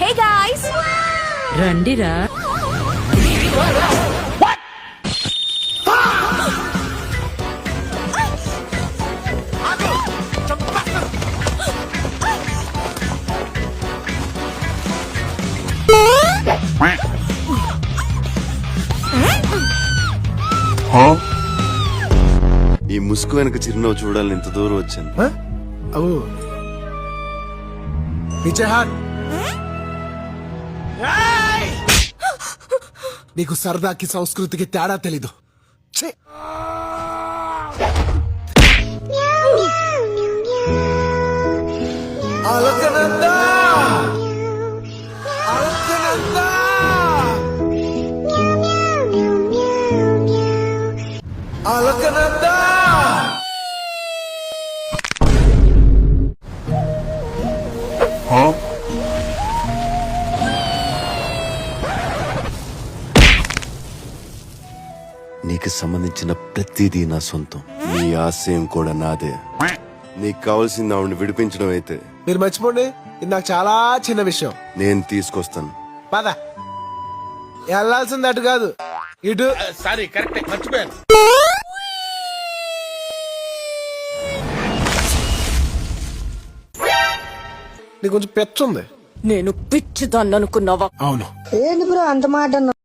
Hey guys, రండిరా. ఈ ముసుగు వెనక చిరునవ్వు చూడాలని ఇంత దూరం వచ్చాను. పీछे हाथ. నీకు సరదాకి సంస్కృతికి తేడా తెలీదు. ఛే! అలకనందా! అలకనందా! అలకనందా! నీకు సంబంధించిన ప్రతిదీ నా సొంతం. నీ ఆశయం కూడా నాదే. నీకు కావాల్సింది ఆవిడని విడిపించడం అయితే మీరు మర్చిపోండి, ఇది నాకు చాలా చిన్న విషయం. నేను తీసుకొస్తాను. పద. వెళ్ళాల్సింది అటు కాదు, ఇటు. సారీ, కరెక్ట్, మర్చిపోయాను. నీకు కొంచెం పెచ్చుంది. నేను పిచ్చిదాన్ని అనుకున్నావా? అవును. ఏంది బ్రో అంత మాట అన్నావ్?